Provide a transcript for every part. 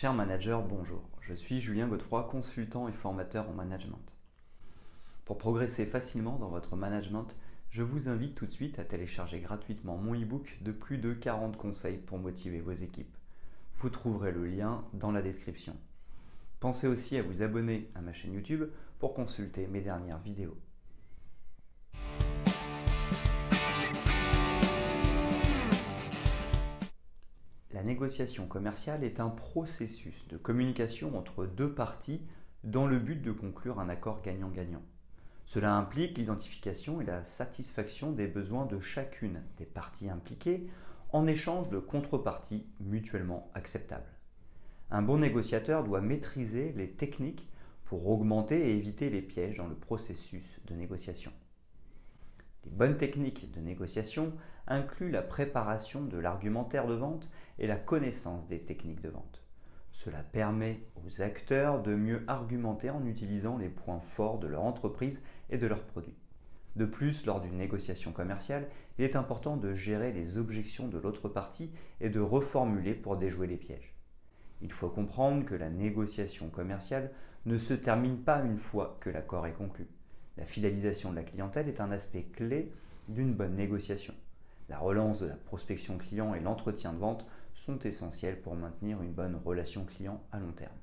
Cher manager, bonjour. Je suis Julien Godefroy, consultant et formateur en management. Pour progresser facilement dans votre management, je vous invite tout de suite à télécharger gratuitement mon e-book de plus de 40 conseils pour motiver vos équipes. Vous trouverez le lien dans la description. Pensez aussi à vous abonner à ma chaîne YouTube pour consulter mes dernières vidéos. La négociation commerciale est un processus de communication entre deux parties dans le but de conclure un accord gagnant-gagnant. Cela implique l'identification et la satisfaction des besoins de chacune des parties impliquées en échange de contreparties mutuellement acceptables. Un bon négociateur doit maîtriser les techniques pour augmenter et éviter les pièges dans le processus de négociation. Les bonnes techniques de négociation incluent la préparation de l'argumentaire de vente et la connaissance des techniques de vente. Cela permet aux acteurs de mieux argumenter en utilisant les points forts de leur entreprise et de leurs produits. De plus, lors d'une négociation commerciale, il est important de gérer les objections de l'autre partie et de reformuler pour déjouer les pièges. Il faut comprendre que la négociation commerciale ne se termine pas une fois que l'accord est conclu. La fidélisation de la clientèle est un aspect clé d'une bonne négociation. La relance de la prospection client et l'entretien de vente sont essentiels pour maintenir une bonne relation client à long terme.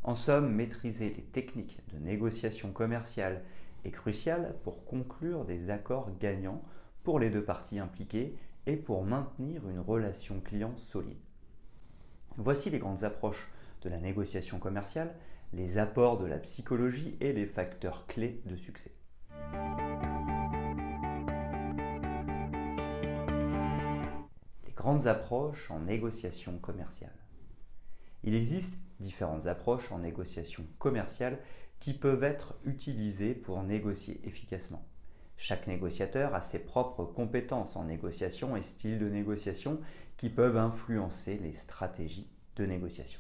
En somme, maîtriser les techniques de négociation commerciale est crucial pour conclure des accords gagnants pour les deux parties impliquées et pour maintenir une relation client solide. Voici les grandes approches de la négociation commerciale, les apports de la psychologie et les facteurs clés de succès. Les grandes approches en négociation commerciale. Il existe différentes approches en négociation commerciale qui peuvent être utilisées pour négocier efficacement. Chaque négociateur a ses propres compétences en négociation et styles de négociation qui peuvent influencer les stratégies de négociation.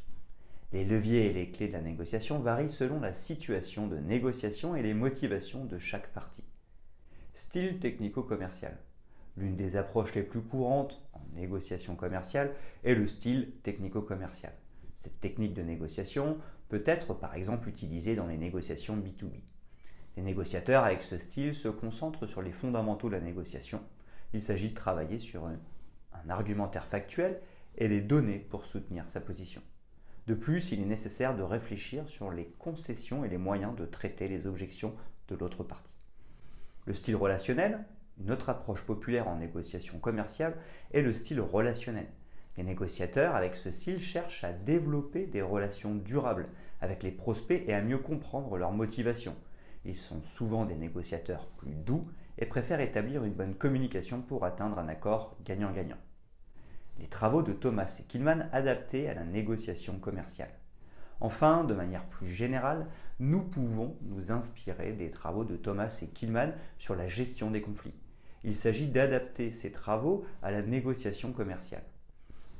Les leviers et les clés de la négociation varient selon la situation de négociation et les motivations de chaque partie. Style technico-commercial. L'une des approches les plus courantes en négociation commerciale est le style technico-commercial. Cette technique de négociation peut être par exemple utilisée dans les négociations B2B. Les négociateurs avec ce style se concentrent sur les fondamentaux de la négociation. Il s'agit de travailler sur un argumentaire factuel et des données pour soutenir sa position. De plus, il est nécessaire de réfléchir sur les concessions et les moyens de traiter les objections de l'autre partie. Le style relationnel, une autre approche populaire en négociation commerciale, est le style relationnel. Les négociateurs avec ce style cherchent à développer des relations durables avec les prospects et à mieux comprendre leurs motivations. Ils sont souvent des négociateurs plus doux et préfèrent établir une bonne communication pour atteindre un accord gagnant-gagnant. Les travaux de Thomas et Kilmann adaptés à la négociation commerciale. Enfin, de manière plus générale, nous pouvons nous inspirer des travaux de Thomas et Kilmann sur la gestion des conflits. Il s'agit d'adapter ces travaux à la négociation commerciale.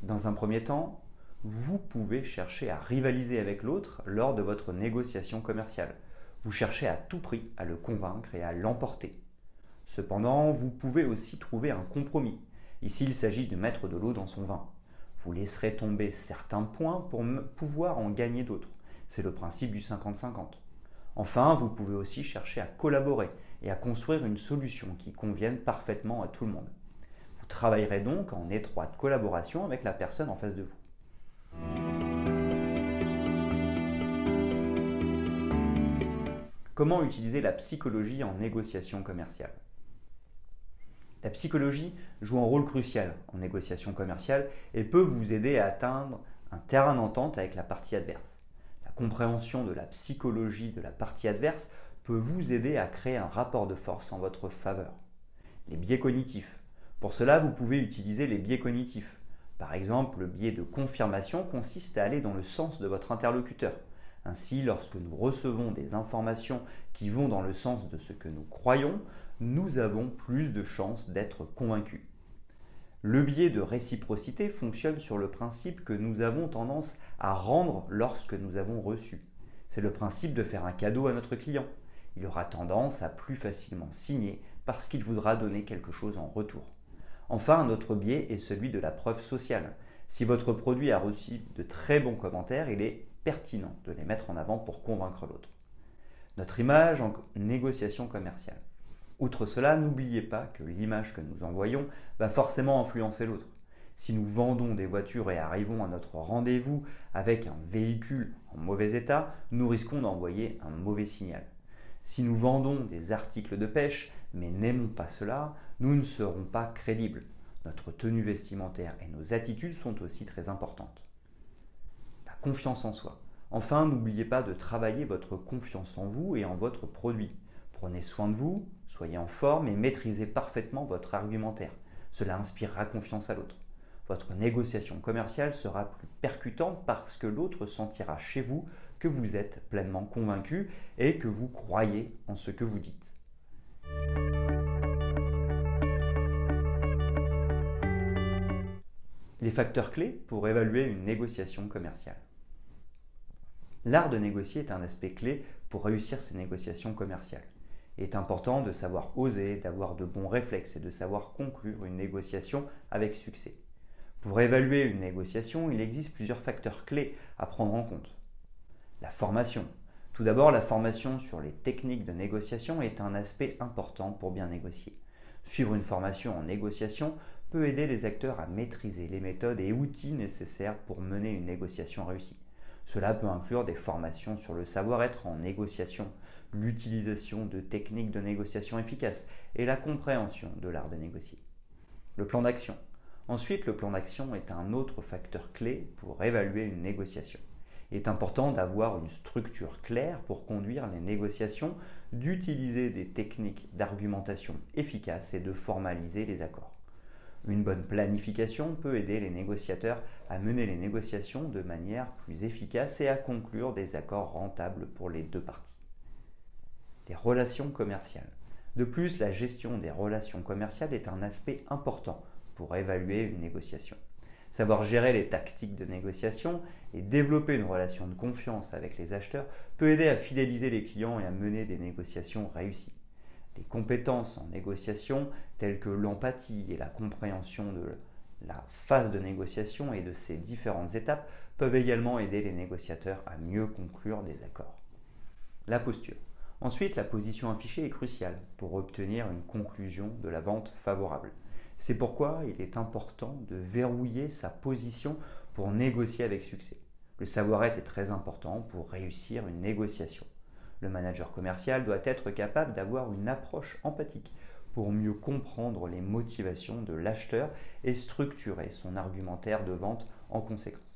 Dans un premier temps, vous pouvez chercher à rivaliser avec l'autre lors de votre négociation commerciale. Vous cherchez à tout prix à le convaincre et à l'emporter. Cependant, vous pouvez aussi trouver un compromis. Ici, il s'agit de mettre de l'eau dans son vin. Vous laisserez tomber certains points pour pouvoir en gagner d'autres. C'est le principe du 50-50. Enfin, vous pouvez aussi chercher à collaborer et à construire une solution qui convienne parfaitement à tout le monde. Vous travaillerez donc en étroite collaboration avec la personne en face de vous. Comment utiliser la psychologie en négociation commerciale ? La psychologie joue un rôle crucial en négociation commerciale et peut vous aider à atteindre un terrain d'entente avec la partie adverse. La compréhension de la psychologie de la partie adverse peut vous aider à créer un rapport de force en votre faveur. Les biais cognitifs. Pour cela, vous pouvez utiliser les biais cognitifs. Par exemple, le biais de confirmation consiste à aller dans le sens de votre interlocuteur. Ainsi, lorsque nous recevons des informations qui vont dans le sens de ce que nous croyons, nous avons plus de chances d'être convaincus. Le biais de réciprocité fonctionne sur le principe que nous avons tendance à rendre lorsque nous avons reçu. C'est le principe de faire un cadeau à notre client. Il aura tendance à plus facilement signer parce qu'il voudra donner quelque chose en retour. Enfin, un autre biais est celui de la preuve sociale. Si votre produit a reçu de très bons commentaires, il est pertinent de les mettre en avant pour convaincre l'autre. Notre image en négociation commerciale. Outre cela, n'oubliez pas que l'image que nous envoyons va forcément influencer l'autre. Si nous vendons des voitures et arrivons à notre rendez-vous avec un véhicule en mauvais état, nous risquons d'envoyer un mauvais signal. Si nous vendons des articles de pêche mais n'aimons pas cela, nous ne serons pas crédibles. Notre tenue vestimentaire et nos attitudes sont aussi très importantes. La confiance en soi. Enfin, n'oubliez pas de travailler votre confiance en vous et en votre produit. Prenez soin de vous, soyez en forme et maîtrisez parfaitement votre argumentaire. Cela inspirera confiance à l'autre. Votre négociation commerciale sera plus percutante parce que l'autre sentira chez vous que vous êtes pleinement convaincu et que vous croyez en ce que vous dites. Les facteurs clés pour évaluer une négociation commerciale. L'art de négocier est un aspect clé pour réussir ces négociations commerciales. Il est important de savoir oser, d'avoir de bons réflexes et de savoir conclure une négociation avec succès. Pour évaluer une négociation, il existe plusieurs facteurs clés à prendre en compte. La formation. Tout d'abord, la formation sur les techniques de négociation est un aspect important pour bien négocier. Suivre une formation en négociation peut aider les acteurs à maîtriser les méthodes et outils nécessaires pour mener une négociation réussie. Cela peut inclure des formations sur le savoir-être en négociation, l'utilisation de techniques de négociation efficaces et la compréhension de l'art de négocier. Le plan d'action. Ensuite, le plan d'action est un autre facteur clé pour évaluer une négociation. Il est important d'avoir une structure claire pour conduire les négociations, d'utiliser des techniques d'argumentation efficaces et de formaliser les accords. Une bonne planification peut aider les négociateurs à mener les négociations de manière plus efficace et à conclure des accords rentables pour les deux parties. Les relations commerciales. De plus, la gestion des relations commerciales est un aspect important pour évaluer une négociation. Savoir gérer les tactiques de négociation et développer une relation de confiance avec les acheteurs peut aider à fidéliser les clients et à mener des négociations réussies. Les compétences en négociation, telles que l'empathie et la compréhension de la phase de négociation et de ses différentes étapes, peuvent également aider les négociateurs à mieux conclure des accords. La posture. Ensuite, la position affichée est cruciale pour obtenir une conclusion de la vente favorable. C'est pourquoi il est important de verrouiller sa position pour négocier avec succès. Le savoir-être est très important pour réussir une négociation. Le manager commercial doit être capable d'avoir une approche empathique pour mieux comprendre les motivations de l'acheteur et structurer son argumentaire de vente en conséquence.